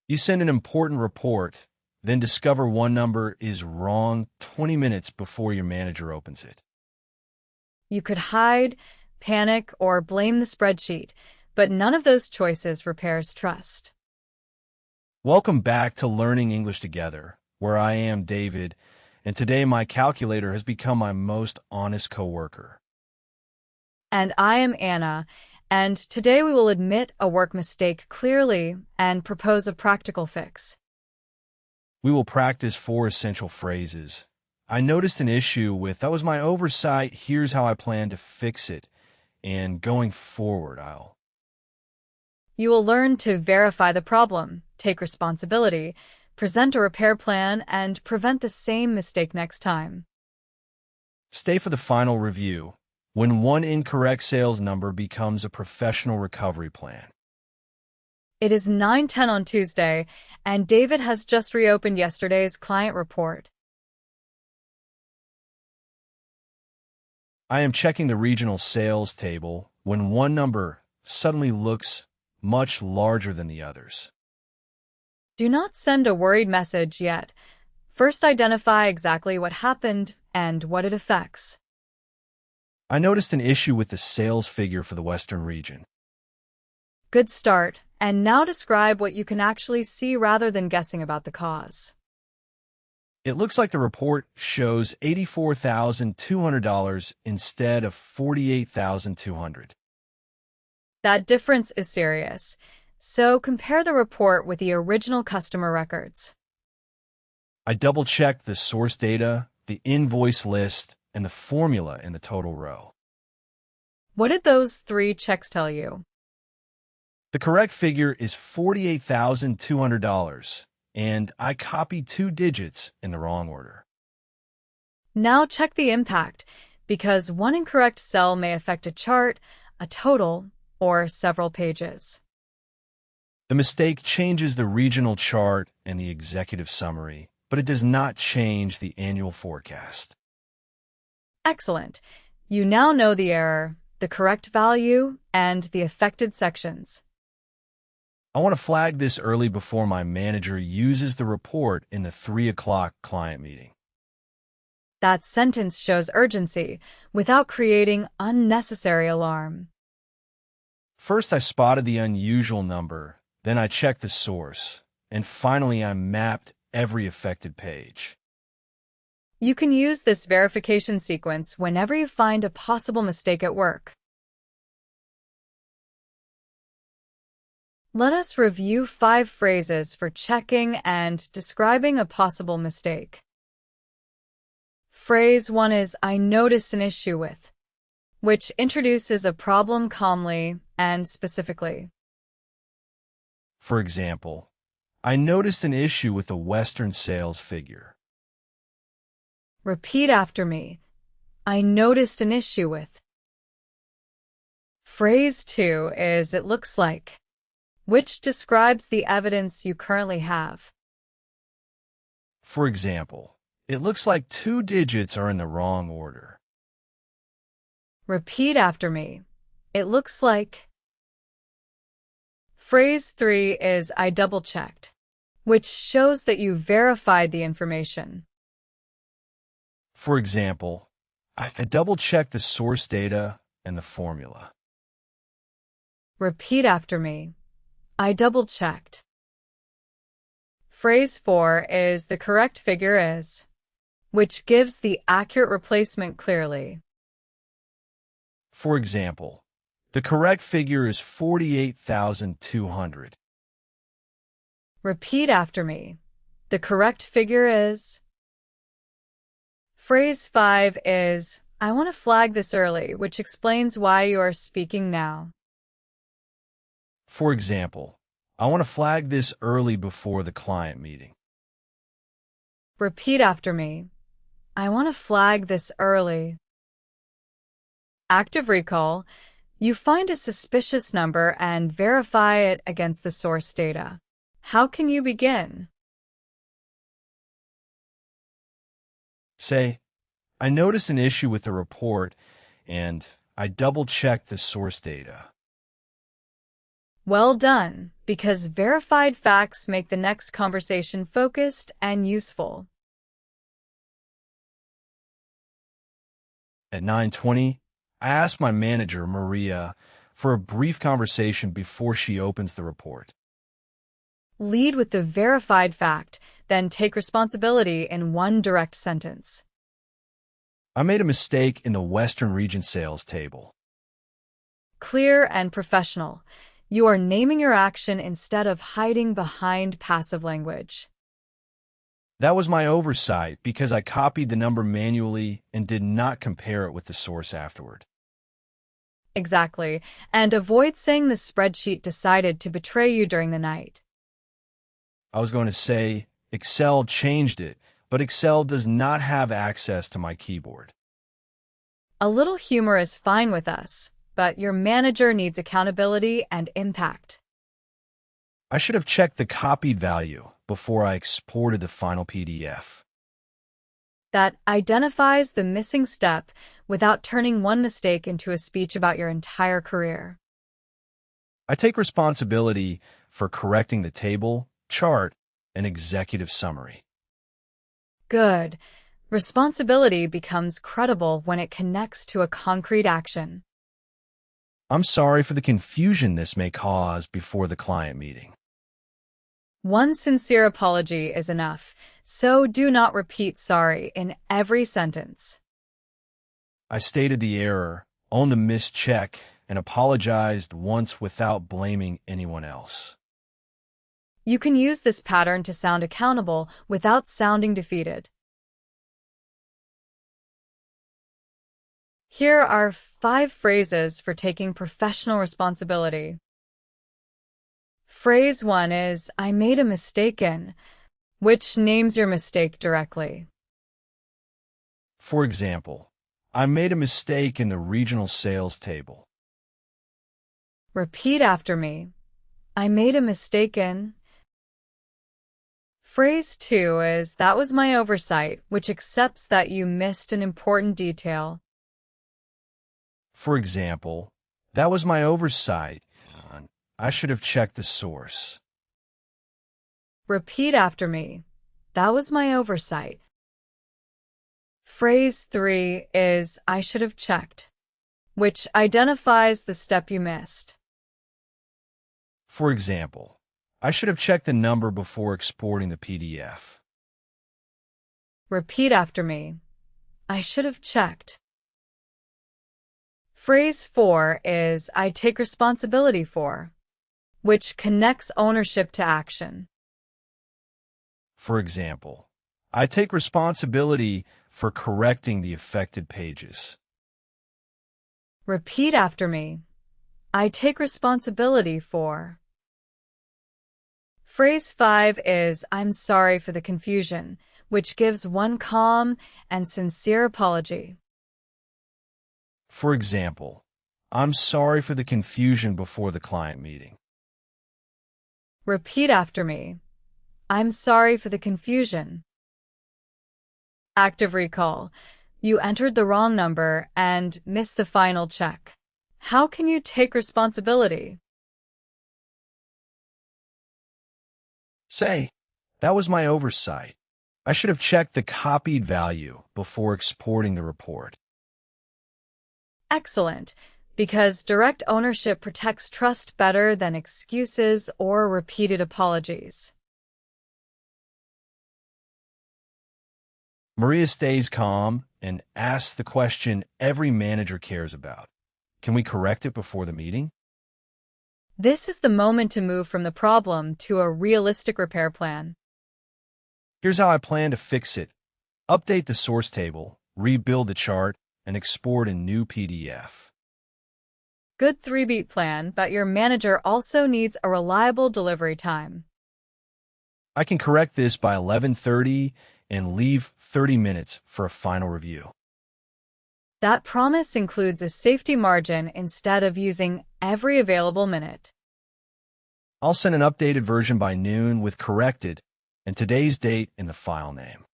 You send an important report, then discover one number is wrong 20 minutes before your manager opens it. You could hide, panic, or blame the spreadsheet, but none of those choices repairs trust. Welcome back to Learning English Together, where I am David, and today my calculator has become my most honest coworker. And I am Anna, and today we will admit a work mistake clearly and propose a practical fix. We will practice 4 essential phrases. I noticed an issue with, that was my oversight, here's how I plan to fix it, and going forward, You will learn to verify the problem, take responsibility, present a repair plan, and prevent the same mistake next time. Stay for the final review, when one incorrect sales number becomes a professional recovery plan. It is 9:10 on Tuesday, and David has just reopened yesterday's client report. I am checking the regional sales table when one number suddenly looks much larger than the others. Do not send a worried message yet. First, identify exactly what happened and what it affects. I noticed an issue with the sales figure for the Western region. Good start, and now describe what you can actually see rather than guessing about the cause. It looks like the report shows $84,200 instead of $48,200. That difference is serious, so compare the report with the original customer records. I double-checked the source data, the invoice list, and the formula in the total row. What did those 3 checks tell you? The correct figure is $48,200, and I copied 2 digits in the wrong order. Now check the impact, because one incorrect cell may affect a chart, a total, or several pages. The mistake changes the regional chart and the executive summary, but it does not change the annual forecast. Excellent. You now know the error, the correct value, and the affected sections. I want to flag this early before my manager uses the report in the 3 o'clock client meeting. That sentence shows urgency without creating unnecessary alarm. First, I spotted the unusual number, then I checked the source, and finally I mapped every affected page. You can use this verification sequence whenever you find a possible mistake at work. Let us review 5 phrases for checking and describing a possible mistake. Phrase 1 is, I noticed an issue with, which introduces a problem calmly and specifically. For example, I noticed an issue with the Western sales figure. Repeat after me. I noticed an issue with. Phrase 2 is, it looks like, which describes the evidence you currently have. For example, it looks like 2 digits are in the wrong order. Repeat after me. It looks like. Phrase 3 is, I double-checked, which shows that you verified the information. For example, I double-checked the source data and the formula. Repeat after me. I double-checked. Phrase 4 is, the correct figure is, which gives the accurate replacement clearly. For example, the correct figure is $48,200. Repeat after me. The correct figure is. Phrase 5 is, I want to flag this early, which explains why you are speaking now. For example, I want to flag this early before the client meeting. Repeat after me. I want to flag this early. Active recall. You find a suspicious number and verify it against the source data. How can you begin? Say, I noticed an issue with the report and I double-checked the source data. Well done, because verified facts make the next conversation focused and useful. At 9:20, I asked my manager, Maria, for a brief conversation before she opens the report. Lead with the verified fact, then take responsibility in one direct sentence. I made a mistake in the Western Region sales table. Clear and professional. You are naming your action instead of hiding behind passive language. That was my oversight because I copied the number manually and did not compare it with the source afterward. Exactly. And avoid saying the spreadsheet decided to betray you during the night. I was going to say Excel changed it, but Excel does not have access to my keyboard. A little humor is fine with us, but your manager needs accountability and impact. I should have checked the copied value before I exported the final PDF. That identifies the missing step without turning one mistake into a speech about your entire career. I take responsibility for correcting the table, chart, and executive summary. Good. Responsibility becomes credible when it connects to a concrete action. I'm sorry for the confusion this may cause before the client meeting. One sincere apology is enough, so do not repeat sorry in every sentence. I stated the error, owned the missed check, and apologized once without blaming anyone else. You can use this pattern to sound accountable without sounding defeated. Here are 5 phrases for taking professional responsibility. Phrase 1 is, I made a mistake in, which names your mistake directly. For example, I made a mistake in the regional sales table. Repeat after me. I made a mistake in. Phrase 2 is, that was my oversight, which accepts that you missed an important detail. For example, that was my oversight. I should have checked the source. Repeat after me. That was my oversight. Phrase 3 is, I should have checked, which identifies the step you missed. For example, I should have checked the number before exporting the PDF. Repeat after me. I should have checked. Phrase 4 is, I take responsibility for, which connects ownership to action. For example, I take responsibility for correcting the affected pages. Repeat after me. I take responsibility for. Phrase 5 is, I'm sorry for the confusion, which gives one calm and sincere apology. For example, I'm sorry for the confusion before the client meeting. Repeat after me. I'm sorry for the confusion. Active recall. You entered the wrong number and missed the final check. How can you take responsibility? Say, that was my oversight. I should have checked the copied value before exporting the report. Excellent, because direct ownership protects trust better than excuses or repeated apologies. Maria stays calm and asks the question every manager cares about. Can we correct it before the meeting? This is the moment to move from the problem to a realistic repair plan. Here's how I plan to fix it. Update the source table, rebuild the chart, and export a new PDF. Good 3-beat plan, but your manager also needs a reliable delivery time. I can correct this by 11:30 and leave 30 minutes for a final review. That promise includes a safety margin instead of using every available minute. I'll send an updated version by noon with corrected and today's date in the file name.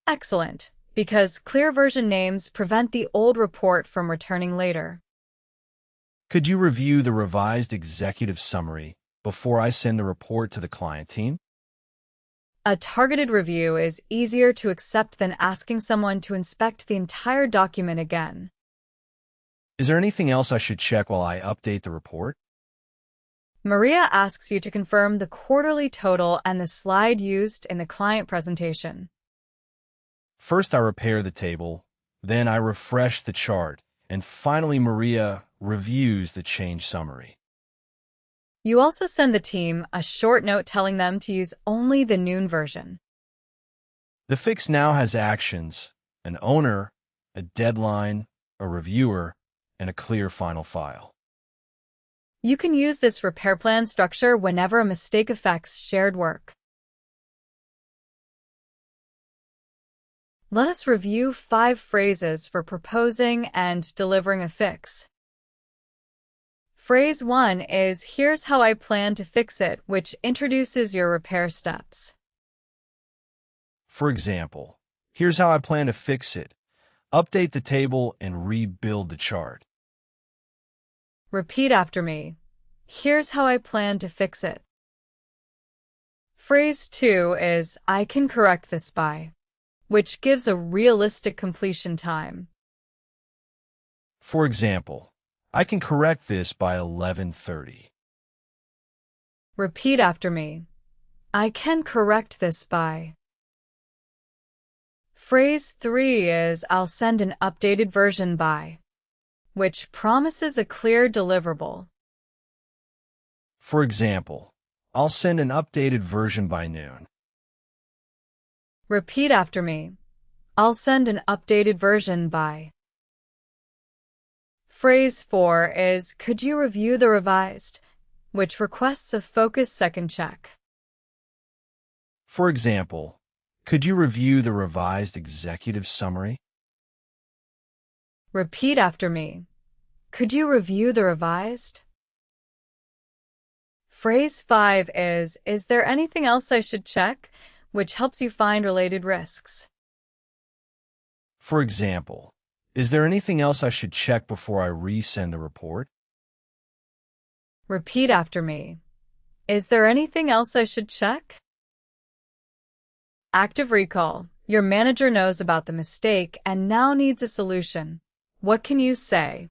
Excellent, because clear version names prevent the old report from returning later. Could you review the revised executive summary before I send the report to the client team? A targeted review is easier to accept than asking someone to inspect the entire document again. Is there anything else I should check while I update the report? Maria asks you to confirm the quarterly total and the slide used in the client presentation. First, I repair the table, then I refresh the chart, and finally Maria reviews the change summary. You also send the team a short note telling them to use only the noon version. The fix now has actions, an owner, a deadline, a reviewer, and a clear final file. You can use this repair plan structure whenever a mistake affects shared work. Let us review 5 phrases for proposing and delivering a fix. Phrase 1 is, "Here's how I plan to fix it," which introduces your repair steps. For example, here's how I plan to fix it. Update the table and rebuild the chart. Repeat after me. Here's how I plan to fix it. Phrase 2 is, "I can correct this by," which gives a realistic completion time. For example, I can correct this by 11:30. Repeat after me. I can correct this by. Phrase 3 is, "I'll send an updated version by," which promises a clear deliverable. For example, I'll send an updated version by noon. Repeat after me. I'll send an updated version by. Phrase 4 is, "Could you review the revised," which requests a focused second check. For example, could you review the revised executive summary? Repeat after me. Could you review the revised? Phrase 5 is there anything else I should check?" which helps you find related risks. For example, is there anything else I should check before I resend the report? Repeat after me. Is there anything else I should check? Active recall. Your manager knows about the mistake and now needs a solution. What can you say?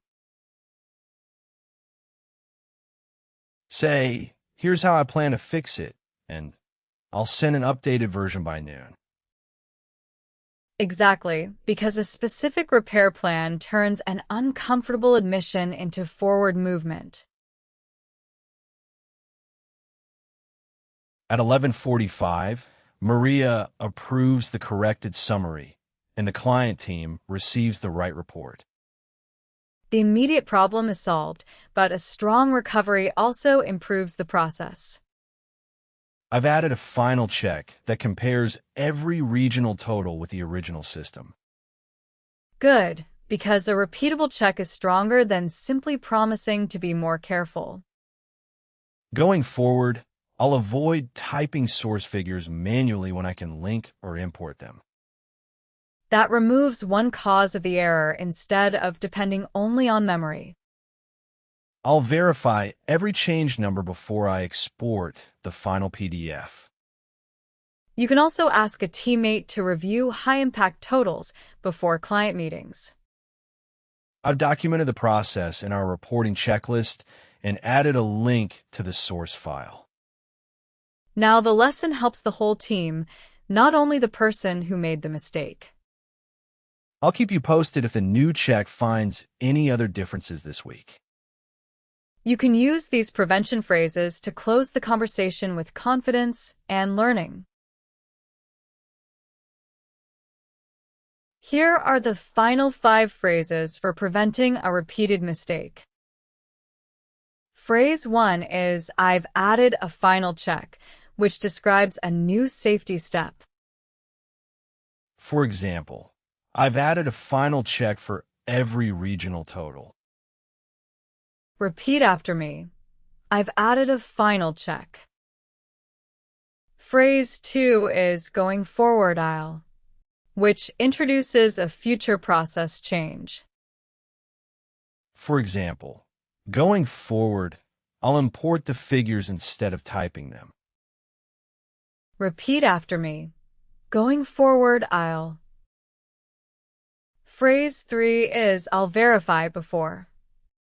Say, here's how I plan to fix it, and I'll send an updated version by noon. Exactly, because a specific repair plan turns an uncomfortable admission into forward movement. At 11:45, Maria approves the corrected summary, and the client team receives the right report. The immediate problem is solved, but a strong recovery also improves the process. I've added a final check that compares every regional total with the original system. Good, because a repeatable check is stronger than simply promising to be more careful. Going forward, I'll avoid typing source figures manually when I can link or import them. That removes one cause of the error instead of depending only on memory. I'll verify every change number before I export the final PDF. You can also ask a teammate to review high-impact totals before client meetings. I've documented the process in our reporting checklist and added a link to the source file. Now the lesson helps the whole team, not only the person who made the mistake. I'll keep you posted if the new check finds any other differences this week. You can use these prevention phrases to close the conversation with confidence and learning. Here are the final 5 phrases for preventing a repeated mistake. Phrase 1 is, "I've added a final check," which describes a new safety step. For example, I've added a final check for every regional total. Repeat after me. I've added a final check. Phrase 2 is, "Going forward I'll," which introduces a future process change. For example, Going forward, I'll import the figures instead of typing them. Repeat after me. Going forward, I'll. Phrase 3 is I'll verify before,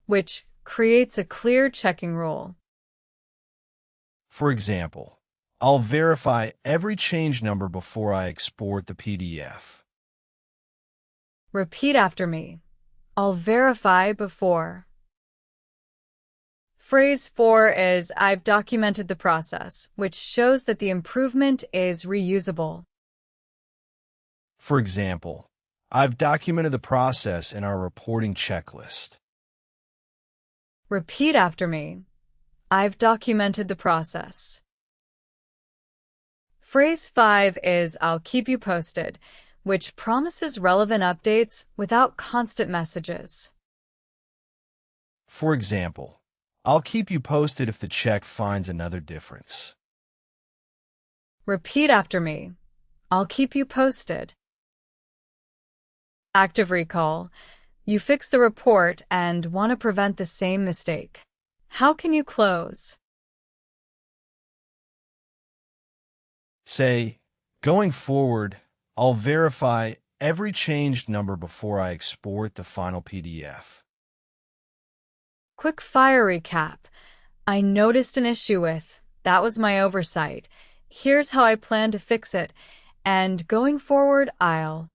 which creates a clear checking rule. For example, I'll verify every change number before I export the PDF. Repeat after me. I'll verify before. Phrase 4 is I've documented the process, which shows that the improvement is reusable. For example, I've documented the process in our reporting checklist. Repeat after me. I've documented the process. Phrase 5 is I'll keep you posted, which promises relevant updates without constant messages. For example, I'll keep you posted if the check finds another difference. Repeat after me. I'll keep you posted. Active recall. You fix the report and want to prevent the same mistake. How can you close? Say, going forward, I'll verify every changed number before I export the final PDF. Quick fire recap. I noticed an issue with, that was my oversight. Here's how I plan to fix it. And going forward, I'll.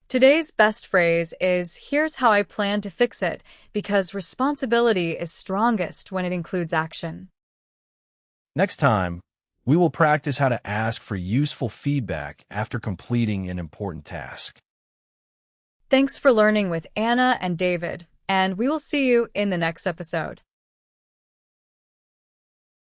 Today's best phrase is here's how I plan to fix it, because responsibility is strongest when it includes action. Next time, we will practice how to ask for useful feedback after completing an important task. Thanks for learning with Anna and David, and we will see you in the next episode.